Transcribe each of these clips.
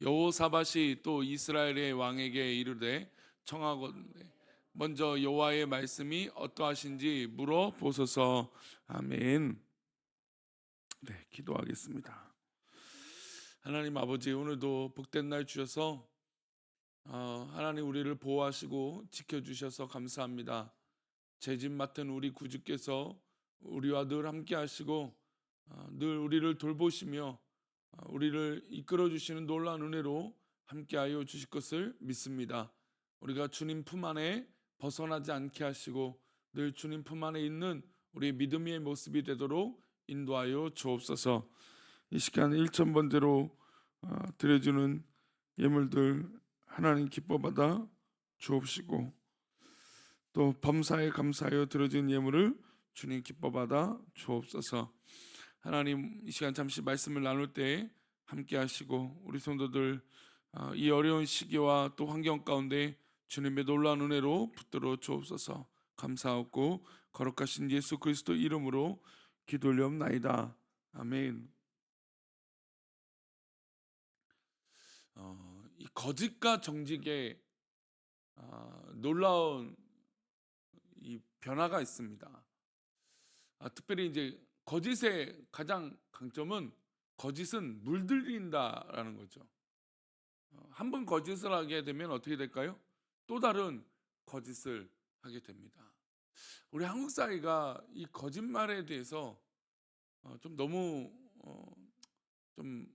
여호사밧이 또 이스라엘의 왕에게 이르되 청하건대 먼저 여호와의 말씀이 어떠하신지 물어보소서. 아멘. 네, 기도하겠습니다. 하나님 아버지, 오늘도 복된 날 주셔서 하나님 우리를 보호하시고 지켜주셔서 감사합니다. 죄짐 맡은 우리 구주께서 우리와 늘 함께 하시고 늘 우리를 돌보시며 우리를 이끌어 주시는 놀라운 은혜로 함께하여 주실 것을 믿습니다. 우리가 주님 품 안에 벗어나지 않게 하시고 늘 주님 품 안에 있는 우리 믿음의 모습이 되도록 인도하여 주옵소서. 이 시간 1,000번대로 드려주는 예물들 하나님 기뻐 받아 주옵시고, 또 범사에 감사하여 드려진 예물을 주님 기뻐 받아 주옵소서. 하나님, 이 시간 잠시 말씀을 나눌 때 함께 하시고 우리 성도들 이 어려운 시기와 또 환경 가운데 주님의 놀라운 은혜로 붙들어 주옵소서. 감사하고 거룩하신 예수 그리스도 이름으로 기도 올리옵나이다. 아멘. 이 거짓과 정직의 놀라운 이 변화가 있습니다. 특별히 이제 거짓의 가장 강점은 거짓은 물들린다라는 거죠. 한 번 거짓을 하게 되면 어떻게 될까요? 또 다른 거짓을 하게 됩니다. 우리 한국 사회가 이 거짓말에 대해서 좀 너무 좀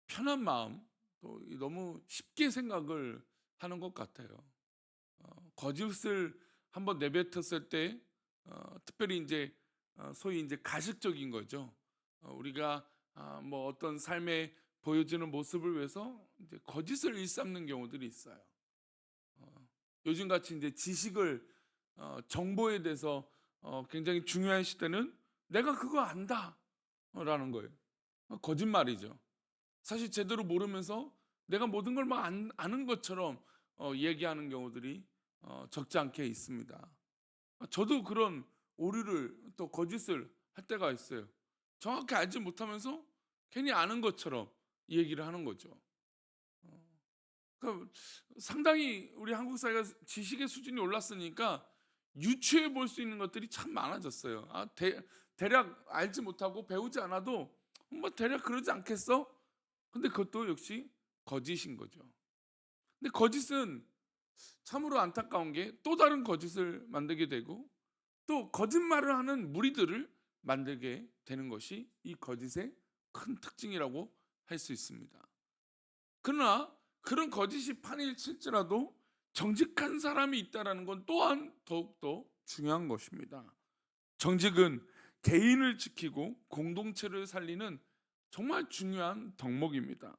편한 마음, 또 너무 쉽게 생각을 하는 것 같아요. 거짓을 한번 내뱉었을 때 특별히 이제 소위 이제 가식적인 거죠. 우리가 뭐 어떤 삶에 보여지는 모습을 위해서 이제 거짓을 일삼는 경우들이 있어요. 요즘 같이 이제 지식을 정보에 대해서 굉장히 중요한 시대는 내가 그거 안다라는 거예요. 거짓말이죠. 사실 제대로 모르면서 내가 모든 걸 막 아는 것처럼 얘기하는 경우들이 적지 않게 있습니다. 저도 그런 오류를 또 거짓을 할 때가 있어요. 정확히 알지 못하면서 괜히 아는 것처럼 얘기를 하는 거죠. 그러니까 상당히 우리 한국 사회가 지식의 수준이 올랐으니까 유추해 볼 수 있는 것들이 참 많아졌어요. 대략 알지 못하고 배우지 않아도 뭐 대략 그러지 않겠어? 근데 그것도 역시 거짓인 거죠. 근데 거짓은 참으로 안타까운 게 또 다른 거짓을 만들게 되고 또 거짓말을 하는 무리들을 만들게 되는 것이 이 거짓의 큰 특징이라고 할 수 있습니다. 그러나 그런 거짓이 판을 칠지라도 정직한 사람이 있다는 건 또한 더욱더 중요한 것입니다. 정직은 개인을 지키고 공동체를 살리는 정말 중요한 덕목입니다.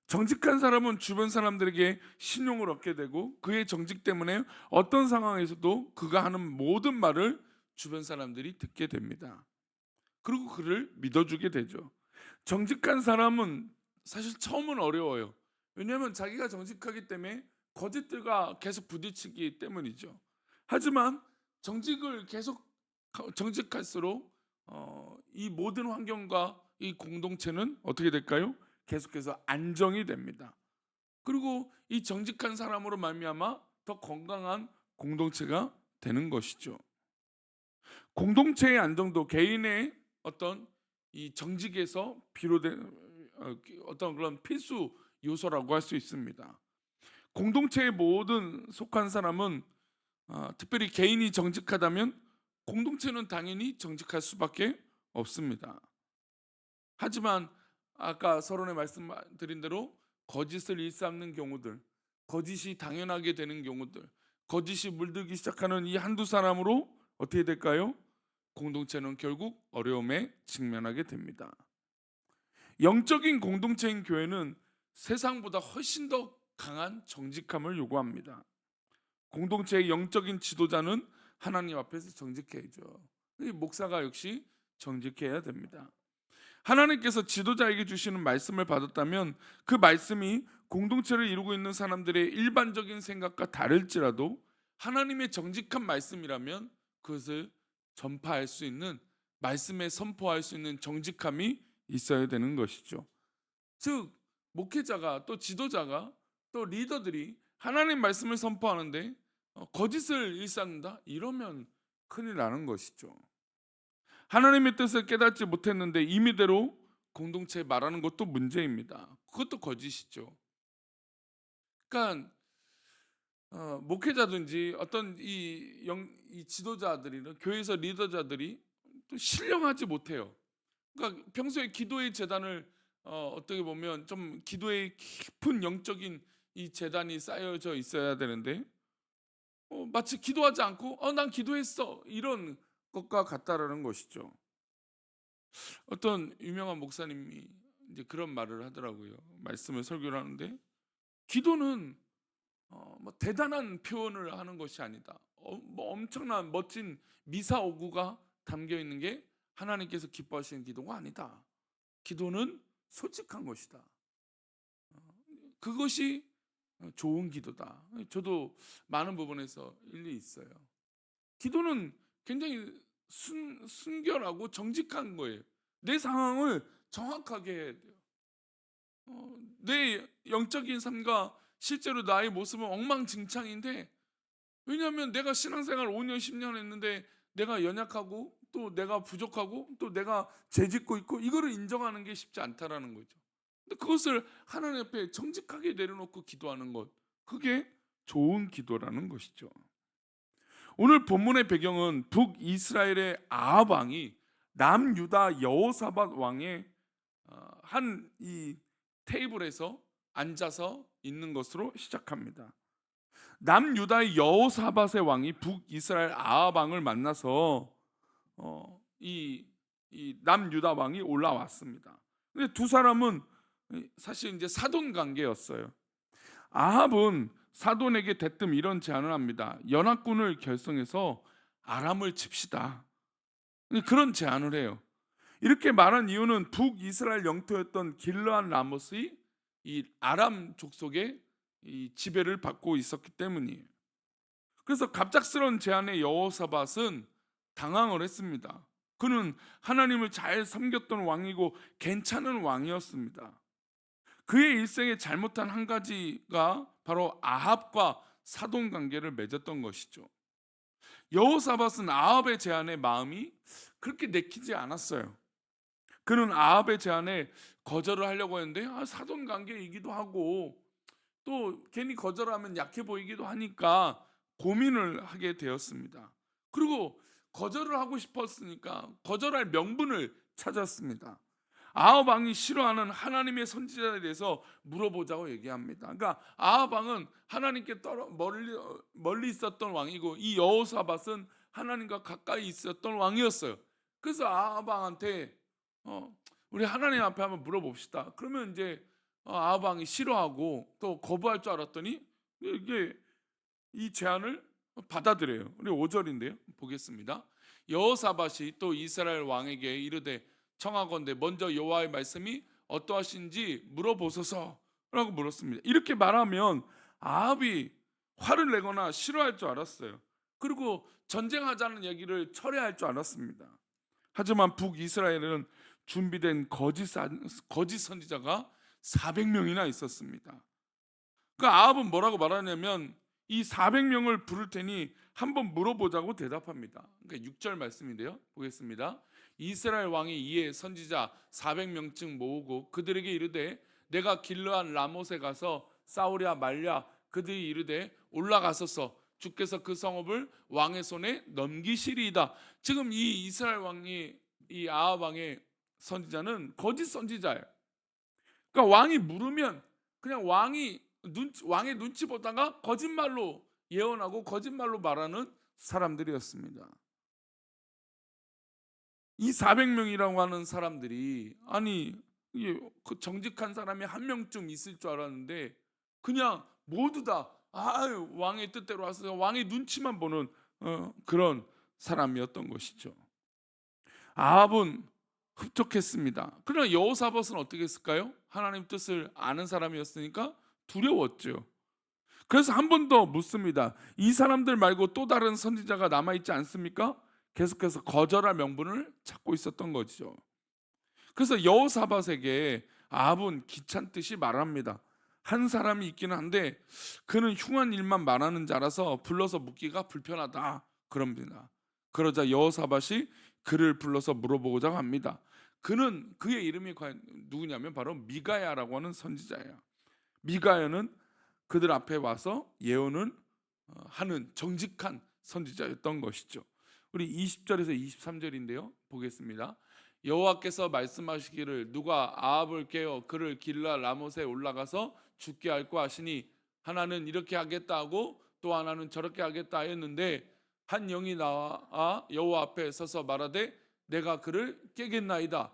정직한 사람은 주변 사람들에게 신용을 얻게 되고 그의 정직 때문에 어떤 상황에서도 그가 하는 모든 말을 주변 사람들이 듣게 됩니다. 그리고 그를 믿어주게 되죠. 정직한 사람은 사실 처음은 어려워요. 왜냐하면 자기가 정직하기 때문에 거짓들과 계속 부딪히기 때문이죠. 하지만 정직을 계속 정직할수록 이 모든 환경과 이 공동체는 어떻게 될까요? 계속해서 안정이 됩니다. 그리고 이 정직한 사람으로 말미암아 더 건강한 공동체가 되는 것이죠. 공동체의 안정도 개인의 어떤 이 정직에서 비롯된 어떤 그런 필수 요소라고 할 수 있습니다. 공동체의 모든 속한 사람은 특별히 개인이 정직하다면 공동체는 당연히 정직할 수밖에 없습니다. 하지만 아까 서론에 말씀드린 대로 거짓을 일삼는 경우들, 거짓이 당연하게 되는 경우들, 거짓이 물들기 시작하는 이 한두 사람으로 어떻게 될까요? 공동체는 결국 어려움에 직면하게 됩니다. 영적인 공동체인 교회는 세상보다 훨씬 더 강한 정직함을 요구합니다. 공동체의 영적인 지도자는 하나님 앞에서 정직해야죠. 목사가 역시 정직해야 됩니다. 하나님께서 지도자에게 주시는 말씀을 받았다면 그 말씀이 공동체를 이루고 있는 사람들의 일반적인 생각과 다를지라도 하나님의 정직한 말씀이라면 그것을 전파할 수 있는, 말씀에 선포할 수 있는 정직함이 있어야 되는 것이죠. 즉 목회자가 또 지도자가 또 리더들이 하나님 말씀을 선포하는데 거짓을 일삼는다 이러면 큰일 나는 것이죠. 하나님의 뜻을 깨닫지 못했는데 임의대로 공동체에 말하는 것도 문제입니다. 그것도 거짓이죠. 그러니까 목회자든지 어떤 이 지도자들이나 교회에서 리더자들이 또 신령하지 못해요. 그러니까 평소에 기도의 재단을 어떻게 보면 좀 기도의 깊은 영적인 이 재단이 쌓여져 있어야 되는데 마치 기도하지 않고 난 기도했어 이런 것과 같다라는 것이죠. 어떤 유명한 목사님이 이제 그런 말을 하더라고요. 말씀을 설교를 하는데 기도는 뭐 대단한 표현을 하는 것이 아니다. 뭐 엄청난 멋진 미사오구가 담겨 있는 게 하나님께서 기뻐하시는 기도가 아니다. 기도는 솔직한 것이다. 그것이 좋은 기도다. 저도 많은 부분에서 일리 있어요. 기도는 굉장히 순결하고 정직한 거예요. 내 상황을 정확하게 해야 돼요. 내 영적인 삶과 실제로 나의 모습은 엉망진창인데, 왜냐하면 내가 신앙생활 5년 10년 했는데 내가 연약하고 또 내가 부족하고 또 내가 죄짓고 있고 이거를 인정하는 게 쉽지 않다라는 거죠. 근데 그것을 하나님 앞에 정직하게 내려놓고 기도하는 것, 그게 좋은 기도라는 것이죠. 오늘 본문의 배경은 북이스라엘의 아합 왕이 남유다 여호사밧 왕의 한 이 테이블에서 앉아서 있는 것으로 시작합니다. 남유다의 여호사밧의 왕이 북이스라엘 아합 왕을 만나서 이 남유다 왕이 올라왔습니다. 근데 두 사람은 사실 이제 사돈 관계였어요. 아합은 사돈에게 대뜸 이런 제안을 합니다. 연합군을 결성해서 아람을 칩시다. 그런 제안을 해요. 이렇게 말한 이유는 북이스라엘 영토였던 길르앗 라모스의 이 아람 족속의 이 지배를 받고 있었기 때문이에요. 그래서 갑작스러운 제안에 여호사밧은 당황을 했습니다. 그는 하나님을 잘 섬겼던 왕이고 괜찮은 왕이었습니다. 그의 일생에 잘못한 한 가지가 바로 아합과 사돈 관계를 맺었던 것이죠. 여호사밧은 아합의 제안에 마음이 그렇게 내키지 않았어요. 그는 아합의 제안에 거절을 하려고 했는데 사돈 관계이기도 하고 또 괜히 거절하면 약해 보이기도 하니까 고민을 하게 되었습니다. 그리고 거절을 하고 싶었으니까 거절할 명분을 찾았습니다. 아합 왕이 싫어하는 하나님의 선지자에 대해서 물어보자고 얘기합니다. 그러니까 아합 왕은 하나님께 멀리 있었던 왕이고 이 여호사밧은 하나님과 가까이 있었던 왕이었어요. 그래서 아합 왕한테 우리 하나님 앞에 한번 물어봅시다. 그러면 이제 아합 왕이 싫어하고 또 거부할 줄 알았더니 이게 이 제안을 받아들여요. 우리 5절인데요. 보겠습니다. 여호사밧이 또 이스라엘 왕에게 이르되 청하건대 먼저 여호와의 말씀이 어떠하신지 물어보소서라고 물었습니다. 이렇게 말하면 아합이 화를 내거나 싫어할 줄 알았어요. 그리고 전쟁하자는 얘기를 철회할 줄 알았습니다. 하지만 북이스라엘은 준비된 거짓 선지자가 400명이나 있었습니다. 그 아합은 뭐라고 말하냐면 이 400명을 부를 테니 한번 물어보자고 대답합니다. 그러니까 6절 말씀인데요. 보겠습니다. 이스라엘 왕이 이에 선지자 400명쯤 모으고 그들에게 이르되 내가 길르앗 라못에 가서 싸우랴 말랴. 그들이 이르되 올라가소서 주께서 그 성읍을 왕의 손에 넘기시리이다. 지금 이 이스라엘 왕이 이 아합 왕의 선지자는 거짓 선지자예요. 그러니까 왕이 물으면 그냥 왕의 눈치 보다가 거짓말로 예언하고 거짓말로 말하는 사람들이었습니다. 이 400명이라고 하는 사람들이 그 정직한 사람이 한 명쯤 있을 줄 알았는데 그냥 모두 다 왕의 뜻대로 와서 왕의 눈치만 보는 그런 사람이었던 것이죠. 아합은 흡족했습니다. 그러나 여호사밧은 어떻게 했을까요? 하나님 뜻을 아는 사람이었으니까 두려웠죠. 그래서 한 번 더 묻습니다. 이 사람들 말고 또 다른 선지자가 남아있지 않습니까? 계속해서 거절할 명분을 찾고 있었던 거죠. 그래서 여호사밧에게 아합은 귀찮듯이 말합니다. 한 사람이 있기는 한데 그는 흉한 일만 말하는 자라서 불러서 묻기가 불편하다 그럽니다. 그러자 여호사밧이 그를 불러서 물어보고자 합니다. 그는 그의 이름이 과연 누구냐면 바로 미가야라고 하는 선지자예요. 미가야는 그들 앞에 와서 예언을 하는 정직한 선지자였던 것이죠. 우리 20절에서 23절인데요. 보겠습니다. 여호와께서 말씀하시기를 누가 아합을 깨어 그를 길라 라못에 올라가서 죽게 할까 하시니 하나는 이렇게 하겠다 하고 또 하나는 저렇게 하겠다 하였는데 한 영이 나와 여호와 앞에 서서 말하되 내가 그를 깨겠나이다.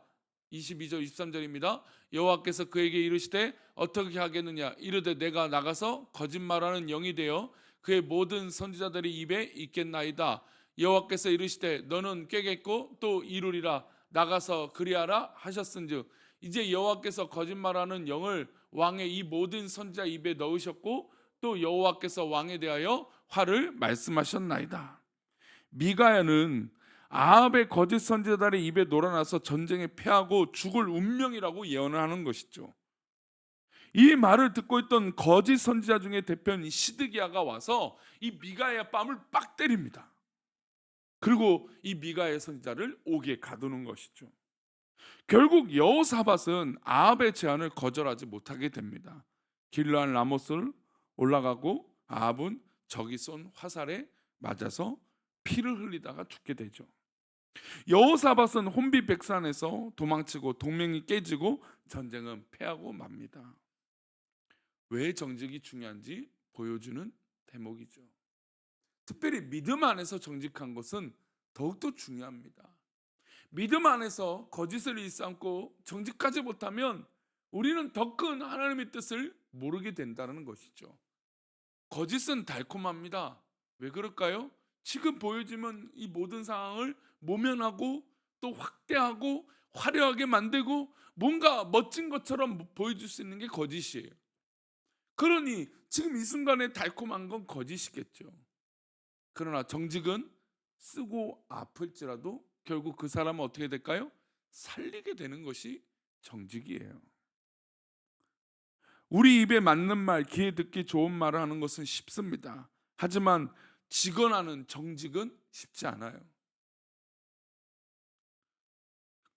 22절 23절입니다. 여호와께서 그에게 이르시되 어떻게 하겠느냐 이르되 내가 나가서 거짓말하는 영이 되어 그의 모든 선지자들의 입에 있겠나이다. 여호와께서 이르시되 너는 깨겠고 또 이루리라. 나가서 그리하라 하셨은즉 이제 여호와께서 거짓말하는 영을 왕의 이 모든 선지자 입에 넣으셨고 또 여호와께서 왕에 대하여 화를 말씀하셨나이다. 미가야는 아합의 거짓 선지자들의 입에 놀아나서 전쟁에 패하고 죽을 운명이라고 예언을 하는 것이죠. 이 말을 듣고 있던 거짓 선지자 중에 대표인 시드기야가 와서 이 미가야의 뺨을 빡 때립니다. 그리고 이 미가야의 선지자를 옥에 가두는 것이죠. 결국 여호사밧은 아합의 제안을 거절하지 못하게 됩니다. 길르한 라못을 올라가고 아합은 적이 쏜 화살에 맞아서 피를 흘리다가 죽게 되죠. 여호사밧은 혼비백산에서 도망치고 동맹이 깨지고 전쟁은 패하고 맙니다. 왜 정직이 중요한지 보여주는 대목이죠. 특별히 믿음 안에서 정직한 것은 더욱더 중요합니다. 믿음 안에서 거짓을 일삼고 정직하지 못하면 우리는 더 큰 하나님의 뜻을 모르게 된다는 것이죠. 거짓은 달콤합니다. 왜 그럴까요? 지금 보여지면 이 모든 상황을 모면하고 또 확대하고 화려하게 만들고 뭔가 멋진 것처럼 보여줄 수 있는 게 거짓이에요. 그러니 지금 이 순간에 달콤한 건 거짓이겠죠. 그러나 정직은 쓰고 아플지라도 결국 그 사람은 어떻게 될까요? 살리게 되는 것이 정직이에요. 우리 입에 맞는 말, 귀에 듣기 좋은 말을 하는 것은 쉽습니다. 하지만 직언하는 정직은 쉽지 않아요.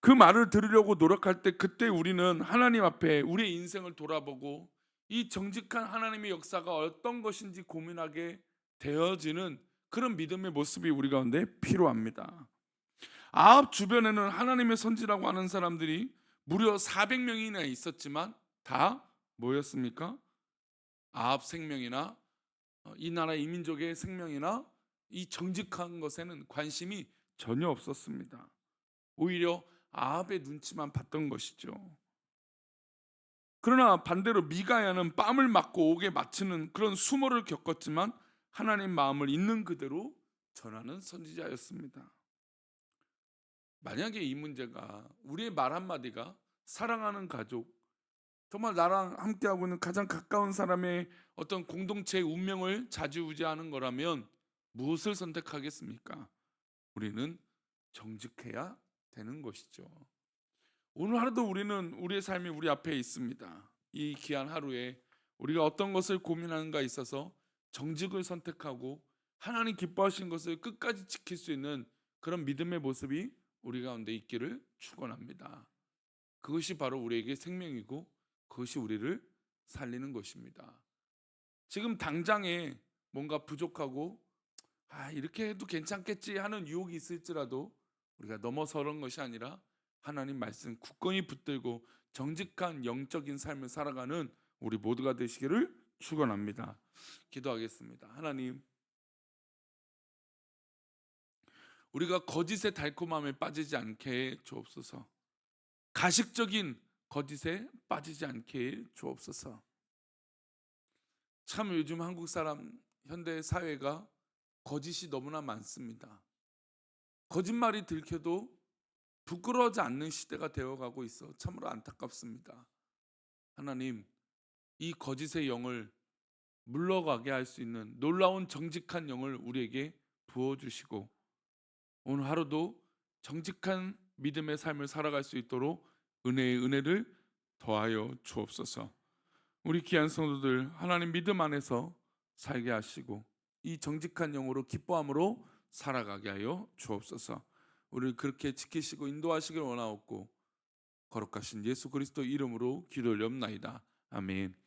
그 말을 들으려고 노력할 때 그때 우리는 하나님 앞에 우리의 인생을 돌아보고 이 정직한 하나님의 역사가 어떤 것인지 고민하게 되어지는 그런 믿음의 모습이 우리 가운데 필요합니다. 아합 주변에는 하나님의 선지라고 하는 사람들이 무려 400명이나 있었지만 다 뭐였습니까? 아합 생명이나 이 나라 이민족의 생명이나 이 정직한 것에는 관심이 전혀 없었습니다. 오히려 아합의 눈치만 봤던 것이죠. 그러나 반대로 미가야는 뺨을 맞고 옥에 맞추는 그런 수모를 겪었지만 하나님 마음을 있는 그대로 전하는 선지자였습니다. 만약에 이 문제가 우리의 말 한마디가 사랑하는 가족, 정말 나랑 함께하고 있는 가장 가까운 사람의 어떤 공동체의 운명을 좌지우지하는 거라면 무엇을 선택하겠습니까? 우리는 정직해야 되는 것이죠. 오늘 하루도 우리는 우리의 삶이 우리 앞에 있습니다. 이 귀한 하루에 우리가 어떤 것을 고민하는가 있어서 정직을 선택하고 하나님 기뻐하신 것을 끝까지 지킬 수 있는 그런 믿음의 모습이 우리 가운데 있기를 축원합니다. 그것이 바로 우리에게 생명이고 그것이 우리를 살리는 것입니다. 지금 당장에 뭔가 부족하고 이렇게 해도 괜찮겠지 하는 유혹이 있을지라도 우리가 넘어서는 것이 아니라 하나님 말씀 굳건히 붙들고 정직한 영적인 삶을 살아가는 우리 모두가 되시기를 축원합니다. 기도하겠습니다. 하나님, 우리가 거짓의 달콤함에 빠지지 않게 해 주옵소서. 가식적인 거짓에 빠지지 않게 해 주옵소서. 참 요즘 한국 사람 현대 사회가 거짓이 너무나 많습니다. 거짓말이 들켜도 부끄러워하지 않는 시대가 되어가고 있어 참으로 안타깝습니다. 하나님, 이 거짓의 영을 물러가게 할 수 있는 놀라운 정직한 영을 우리에게 부어주시고 오늘 하루도 정직한 믿음의 삶을 살아갈 수 있도록 은혜의 은혜를 더하여 주옵소서. 우리 귀한 성도들 하나님 믿음 안에서 살게 하시고 이 정직한 영으로 기뻐함으로 살아가게 하여 주옵소서. 우리를 그렇게 지키시고 인도하시길 원하옵고 거룩하신 예수 그리스도 이름으로 기도 올리옵나이다. 아멘.